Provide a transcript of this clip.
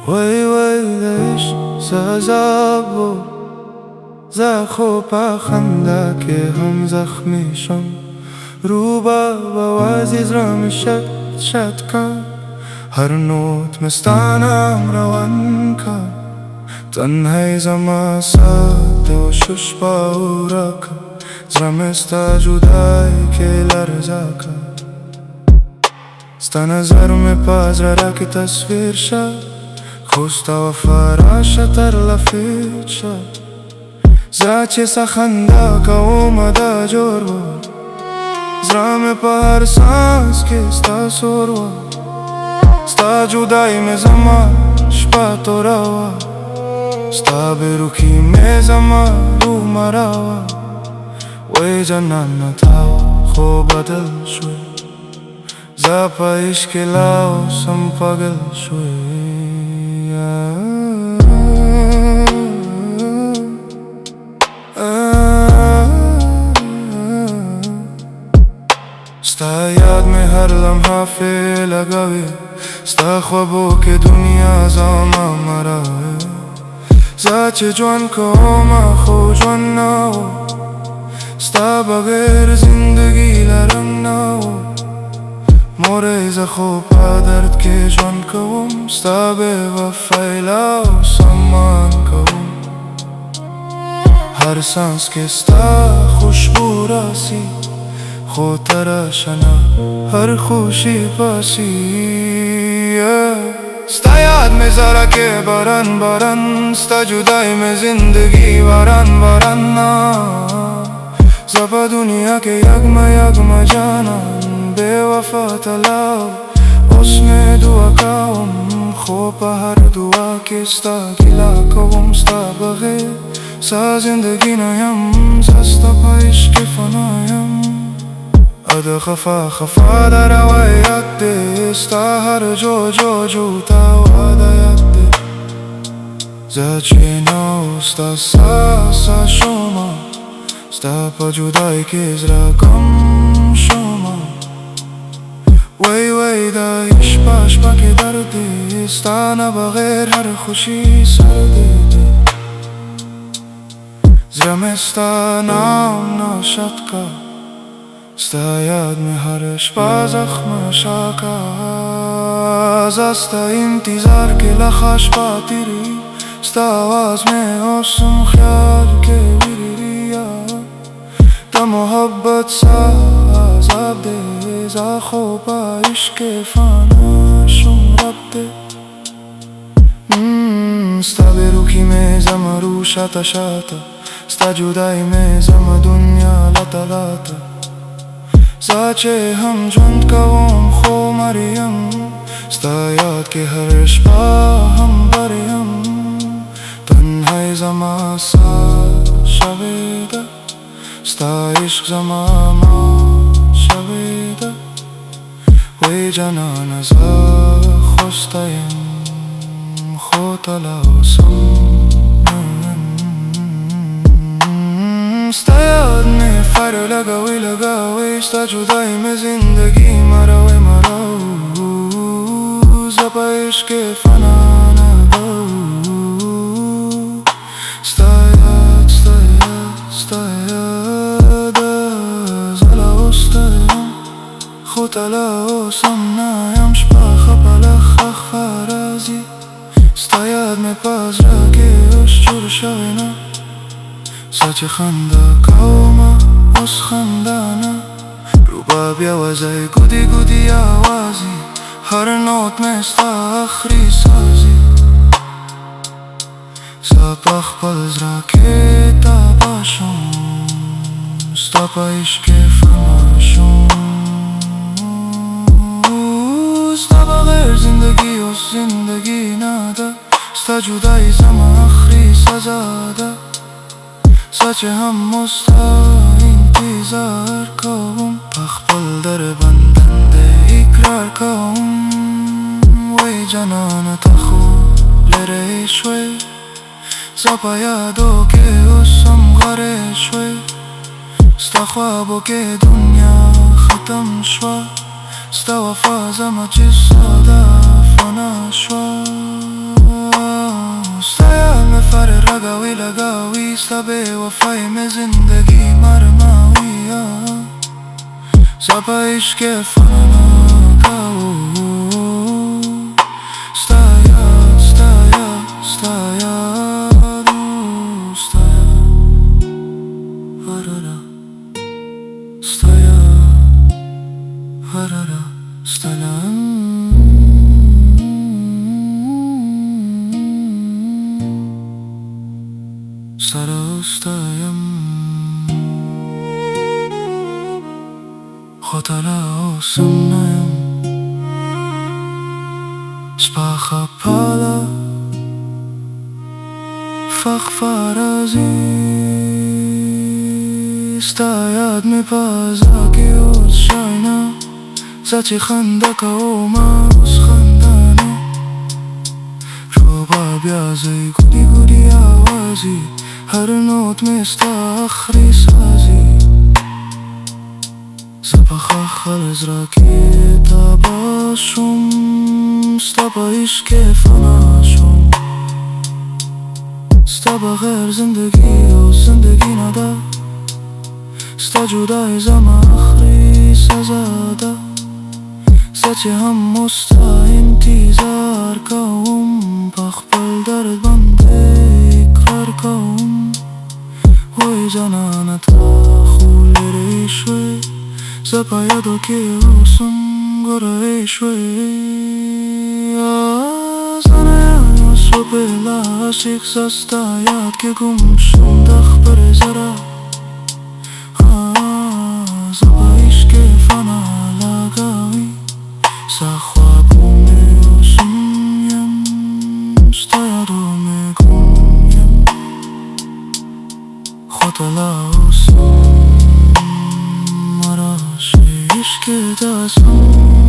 وای وای دش سزا ز خوب خنده که هم زخمی شم روباب و عزیز را میشد کن هر نوت مستانم روان کن تنهای زما ساده و شش با او را کن زرم استا جدای که لرزا کن ستا نظر می پاز را که تصویر شد خوستا و فراش تر لفید شد زاچه سخنده که اومده جور بود زرم پا هر سانس که ستا سور بود ستا جدای می زما شپا تو روا ستا بروکی می زما رو مروا وی جنان تا خوب دل شوی زا پا عشق لاو سم پاگل شوی ستا یاد میں ہر لمحہ پہ لگاوے ستا خوابوں کے دنیا زاما مراوے زاچ جوان کو ما خو جوان ناو ستا بغیر زندگی لرنگ ناو موره ز خوب درد کے جوان کوم ستا بیوفای لاو سامان کوم هر سانس کے ستا خوشبو راسی خود تراشنا هر خوشی پاسی ستا یاد میں ذرا کے باران باران ستا جدائی میں زندگی باران باران زبا دنیا کے یگما جانان بے وفا تلاو اس میں دعا کاؤم خوب ہر دعا کے ستا گلا کوم ستا بغیر سا زندگی نیم سستا پا عشق فنایم ادا خفا در روایت ده ستا هر جو تا وادایت ده زچه نو ستا سا شما ستا پا جدای که زرا گم شما وی دا عشق که درده ستا نبغیر هر خوشی سرده زرم استا نام ناشد که ستا یاد میں ہر شپا زخم شاکا زستا انتظار کے لخش پاتی ری ستا آواز میں اوسم خیال کے ویریا تا محبت سا عذاب دے زا خوبا عشق فانا شم رب دے ستا بیروکی میں زم رو شاتا ستا جدائی میں زم دنیا لتا لاتا زاچه هم جوند کوم خو مریم ستا یاد که هر شپا هم بریم تنهای زما سا شویده ستا عشق زما ما شویده وی جنان از خوستایم خو تلاوسم ستا یاد میں فر لگاوی ستا جدائی میں زندگی مراوی زبا عشق فنا ندو ستا یاد زلا استایم خود تلاوسم نایم شپا خبلخ خرازی ستا یاد میں پاز را که اش جور شوینا ساچه خنده کوما اس خندانا روباب یوازای گودی آوازی هر نوت میں ستا آخری سازی ستا پا خپل زرا که تابا شم ستا پا عشق فنا شم ستا بغیر زندگی اس زندگی نادا ستا جدائی زما آخری سزا دا سچه هم مستا انتظار کوم پخپل در بندنده اقرار کوم وی جنان تا خوب لره شوی زبا یادو که اسم غره شوی ستا خوابو که دنیا ختم شوا ستا وفا زما چه سادا فنا شوا लगावी सा बेवफाई में जिंदगी मरमावी सब इश्क़ फना का Staya, staya, staya, staya, harara, staya, harara, stalam. Sarostayam Khotala osnayam Spacha pala Fakh farazi Stayad me pazaki os shayna Zachi khandaka omas khandana Rubab yazay gudi gudi awazi हर नोट में इसका आखरी साजी Zabacha khalizra ki tabashum Staba ishq fana shom Staba ghair zindagi o zindagi nada Sta judaai zama akhri sazada Sache ham musta intizar kaum Bakhbal dard bande ikrar kaum Hoy janana ta khul reshwe Zapayado ke osum gora reshwe Zanaya sobela ashik sasta yaad ke gumshum dakhbar zara Zaba ishq fana lagawi Sa khwabon mein osum yam Sta yadon mein gum yam Khotala osum Mara she ishq dasam